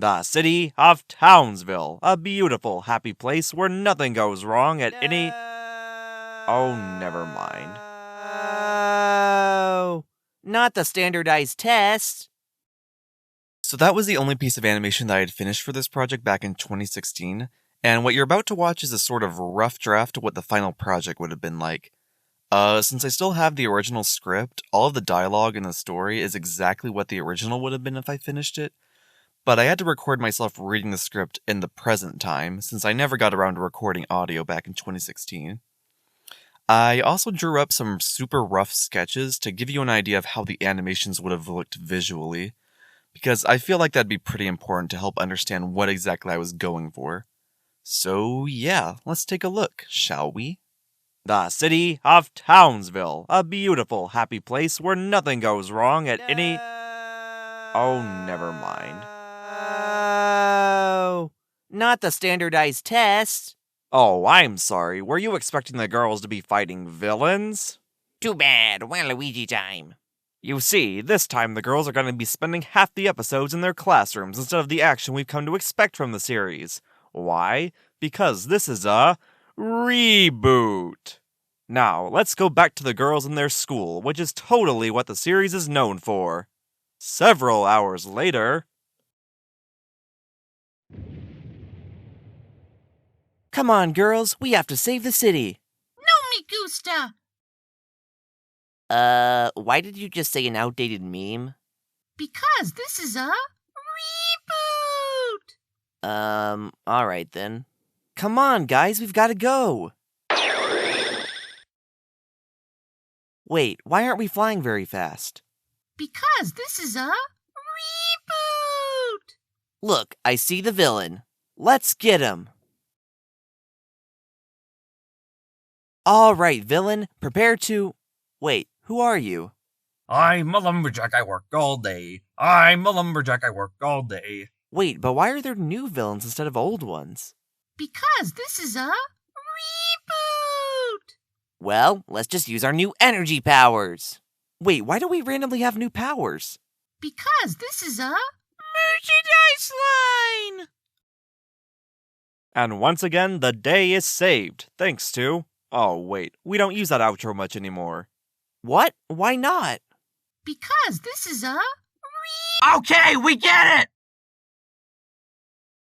The city of Townsville, a beautiful, happy place where nothing goes wrong at any... Oh, never mind. No! Not the standardized test! So that was the only piece of animation that I had finished for this project back in 2016, and what you're about to watch is a sort of rough draft of what the final project would have been like. Since I still have the original script, all of the dialogue in the story is exactly what the original would have been if I finished it, but I had to record myself reading the script in the present time, since I never got around to recording audio back in 2016. I also drew up some super rough sketches to give you an idea of how the animations would have looked visually, because I feel like that'd be pretty important to help understand what exactly I was going for. So yeah, let's take a look, shall we? The city of Townsville, a beautiful, happy place where nothing goes wrong at any... Oh, never mind. No! Not the standardized test! Oh, I'm sorry. Were you expecting the girls to be fighting villains? Too bad, Waluigi time. You see, this time the girls are going to be spending half the episodes in their classrooms instead of the action we've come to expect from the series. Why? Because this is a reboot. Now, let's go back to the girls in their school, which is totally what the series is known for. Several hours later... Come on, girls, we have to save the city. No me gusta. Why did you just say an outdated meme? Because this is a reboot. Alright then. Come on, guys, we've gotta go. Wait, why aren't we flying very fast? Because this is a reboot. Look, I see the villain. Let's get him. Alright, villain, prepare to... Wait, who are you? I'm a lumberjack, I work all day. I'm a lumberjack, I work all day. Wait, but why are there new villains instead of old ones? Because this is a reboot. Well, let's just use our new energy powers. Wait, why do we randomly have new powers? Because this is a merchandise line. And once again, the day is saved, thanks to... Oh, wait, we don't use that outro much anymore. What? Why not? Because this is a Okay, we get it!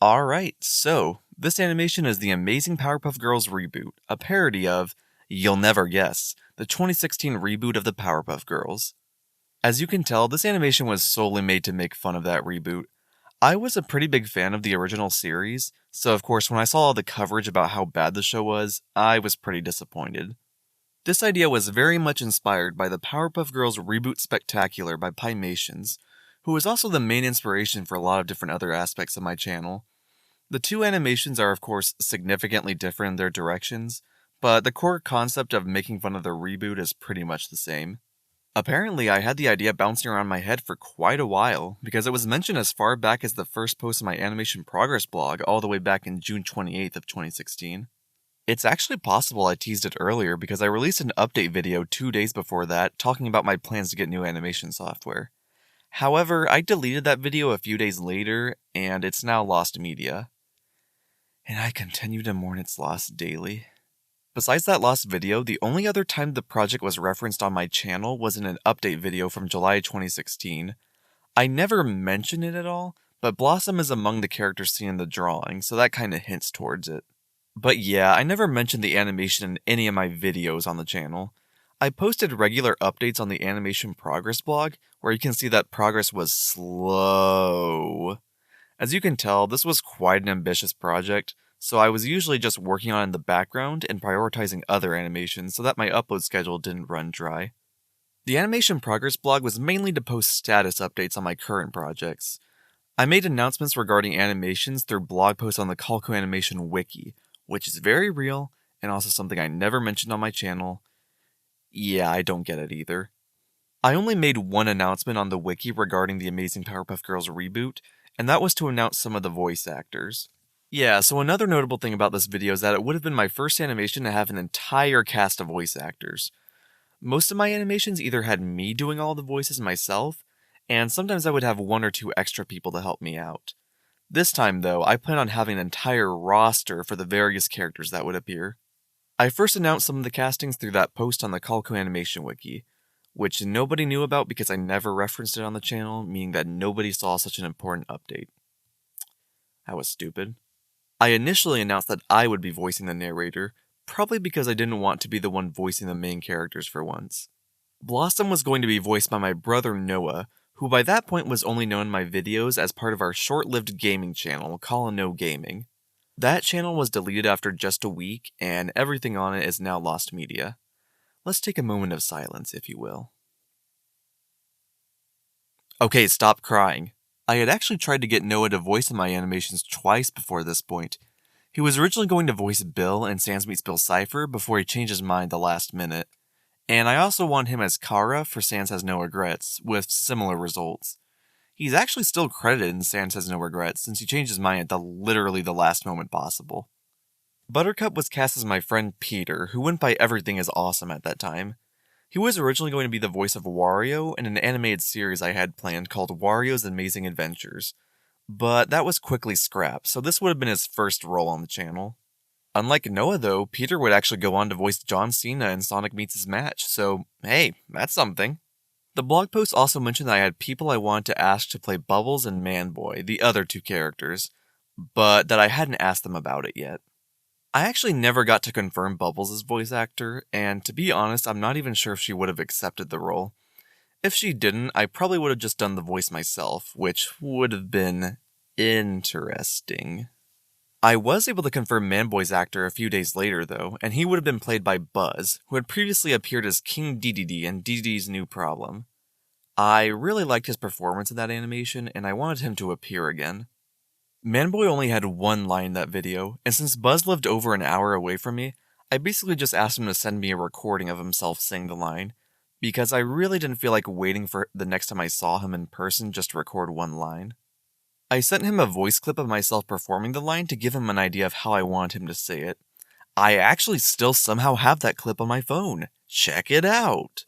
Alright, so, this animation is the Amazing Powerpuff Girls reboot, a parody of, you'll never guess, the 2016 reboot of the Powerpuff Girls. As you can tell, this animation was solely made to make fun of that reboot. I was a pretty big fan of the original series, so of course when I saw all the coverage about how bad the show was, I was pretty disappointed. This idea was very much inspired by the Powerpuff Girls Reboot Spectacular by Pymations, who was also the main inspiration for a lot of different other aspects of my channel. The two animations are of course significantly different in their directions, but the core concept of making fun of the reboot is pretty much the same. Apparently, I had the idea bouncing around my head for quite a while, because it was mentioned as far back as the first post of my animation progress blog all the way back in June 28th of 2016. It's actually possible I teased it earlier because I released an update video 2 days before that talking about my plans to get new animation software. However, I deleted that video a few days later, and it's now lost media. And I continue to mourn its loss daily. Besides that lost video, the only other time the project was referenced on my channel was in an update video from July 2016. I never mention it at all, but Blossom is among the characters seen in the drawing, so that kinda hints towards it. But yeah, I never mentioned the animation in any of my videos on the channel. I posted regular updates on the animation progress blog, where you can see that progress was slow. As you can tell, this was quite an ambitious project, so I was usually just working on it in the background and prioritizing other animations so that my upload schedule didn't run dry. The animation progress blog was mainly to post status updates on my current projects. I made announcements regarding animations through blog posts on the Calco Animation Wiki, which is very real and also something I never mentioned on my channel. Yeah, I don't get it either. I only made one announcement on the wiki regarding the Amazing Powerpuff Girls reboot, and that was to announce some of the voice actors. Yeah, so another notable thing about this video is that it would have been my first animation to have an entire cast of voice actors. Most of my animations either had me doing all the voices myself, and sometimes I would have one or two extra people to help me out. This time, though, I plan on having an entire roster for the various characters that would appear. I first announced some of the castings through that post on the Calco Animation Wiki, which nobody knew about because I never referenced it on the channel, meaning that nobody saw such an important update. That was stupid. I initially announced that I would be voicing the narrator, probably because I didn't want to be the one voicing the main characters for once. Blossom was going to be voiced by my brother Noah, who by that point was only known in my videos as part of our short-lived gaming channel, Call No Gaming. That channel was deleted after just a week, and everything on it is now lost media. Let's take a moment of silence, if you will. Okay, stop crying. I had actually tried to get Noah to voice in my animations twice before this point. He was originally going to voice Bill in Sans Meets Bill Cipher before he changed his mind the last minute. And I also want him as Kara for Sans Has No Regrets, with similar results. He's actually still credited in Sans Has No Regrets since he changed his mind at literally the last moment possible. Buttercup was cast as my friend Peter, who went by everything as awesome at that time. He was originally going to be the voice of Wario in an animated series I had planned called Wario's Amazing Adventures, but that was quickly scrapped, so this would have been his first role on the channel. Unlike Noah though, Peter would actually go on to voice John Cena in Sonic Meets His Match, so hey, that's something. The blog post also mentioned that I had people I wanted to ask to play Bubbles and Manboy, the other two characters, but that I hadn't asked them about it yet. I actually never got to confirm Bubbles' voice actor, and to be honest, I'm not even sure if she would have accepted the role. If she didn't, I probably would have just done the voice myself, which would have been interesting. I was able to confirm Manboy's actor a few days later, though, and he would have been played by Buzz, who had previously appeared as King Dedede in Dedede's New Problem. I really liked his performance in that animation, and I wanted him to appear again. Manboy only had one line in that video, and since Buzz lived over an hour away from me, I basically just asked him to send me a recording of himself saying the line, because I really didn't feel like waiting for the next time I saw him in person just to record one line. I sent him a voice clip of myself performing the line to give him an idea of how I wanted him to say it. I actually still somehow have that clip on my phone. Check it out!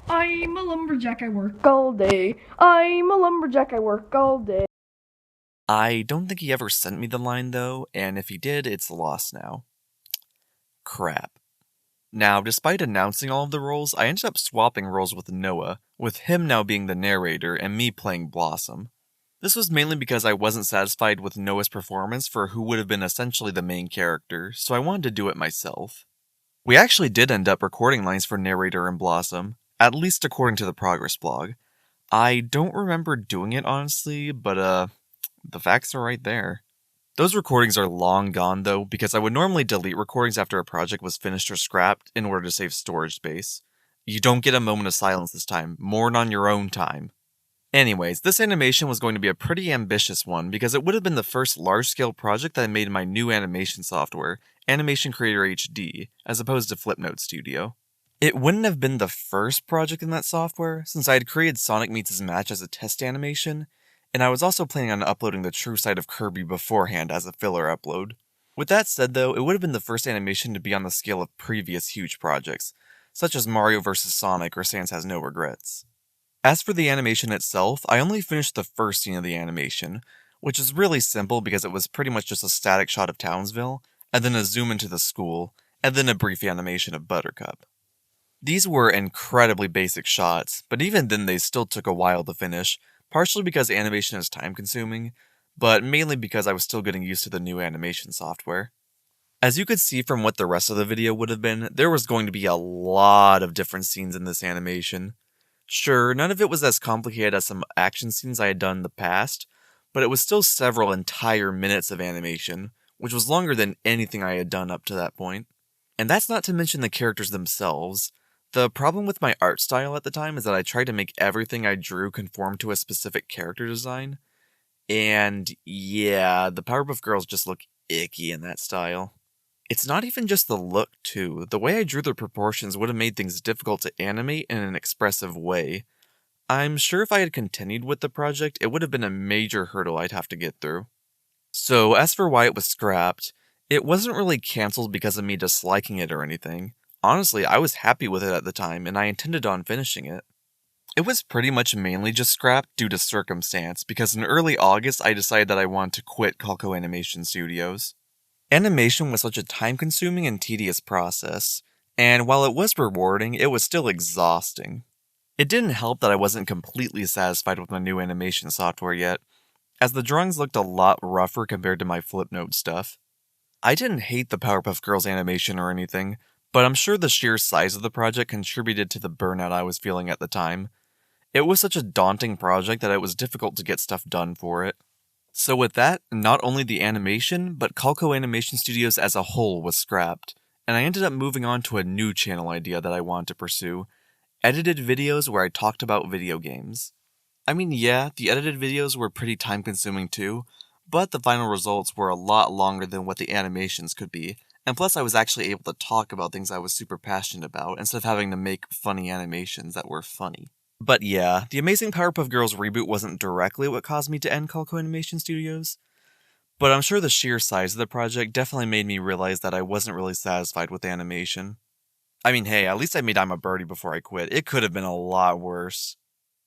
I'm a lumberjack, I work all day. I'm a lumberjack, I work all day. I don't think he ever sent me the line though, and if he did, it's lost now. Crap. Now, despite announcing all of the roles, I ended up swapping roles with Noah, with him now being the narrator and me playing Blossom. This was mainly because I wasn't satisfied with Noah's performance for who would have been essentially the main character, so I wanted to do it myself. We actually did end up recording lines for narrator and Blossom, at least according to the progress blog. I don't remember doing it honestly, but the facts are right there. Those recordings are long gone though, because I would normally delete recordings after a project was finished or scrapped in order to save storage space. You don't get a moment of silence this time, mourn on your own time. Anyways, this animation was going to be a pretty ambitious one because it would have been the first large-scale project that I made in my new animation software, Animation Creator HD, as opposed to Flipnote Studio. It wouldn't have been the first project in that software, since I had created Sonic Meets His Match as a test animation, and I was also planning on uploading the True Side of Kirby beforehand as a filler upload. With that said though, it would have been the first animation to be on the scale of previous huge projects, such as Mario vs. Sonic or Sans Has No Regrets. As for the animation itself, I only finished the first scene of the animation, which is really simple because it was pretty much just a static shot of Townsville, and then a zoom into the school, and then a brief animation of Buttercup. These were incredibly basic shots, but even then they still took a while to finish, partially because animation is time-consuming, but mainly because I was still getting used to the new animation software. As you could see from what the rest of the video would have been, there was going to be a lot of different scenes in this animation. Sure, none of it was as complicated as some action scenes I had done in the past, but it was still several entire minutes of animation, which was longer than anything I had done up to that point. And that's not to mention the characters themselves. The problem with my art style at the time is that I tried to make everything I drew conform to a specific character design, and yeah, the Powerpuff Girls just look icky in that style. It's not even just the look, too. The way I drew their proportions would have made things difficult to animate in an expressive way. I'm sure if I had continued with the project, it would have been a major hurdle I'd have to get through. So, as for why it was scrapped, it wasn't really cancelled because of me disliking it or anything. Honestly, I was happy with it at the time, and I intended on finishing it. It was pretty much mainly just scrapped due to circumstance, because in early August I decided that I wanted to quit Calco Animation Studios. Animation was such a time-consuming and tedious process, and while it was rewarding, it was still exhausting. It didn't help that I wasn't completely satisfied with my new animation software yet, as the drawings looked a lot rougher compared to my Flipnote stuff. I didn't hate the Powerpuff Girls animation or anything, but I'm sure the sheer size of the project contributed to the burnout I was feeling at the time. It was such a daunting project that it was difficult to get stuff done for it. So with that, not only the animation, but Calco Animation Studios as a whole was scrapped, and I ended up moving on to a new channel idea that I wanted to pursue: edited videos where I talked about video games. I mean, yeah, the edited videos were pretty time-consuming too, but the final results were a lot longer than what the animations could be, and plus I was actually able to talk about things I was super passionate about instead of having to make funny animations that were funny. But yeah, the Amazing Powerpuff Girls reboot wasn't directly what caused me to end Calco Animation Studios, but I'm sure the sheer size of the project definitely made me realize that I wasn't really satisfied with animation. I mean, hey, at least I made I'm a Birdie before I quit. It could have been a lot worse.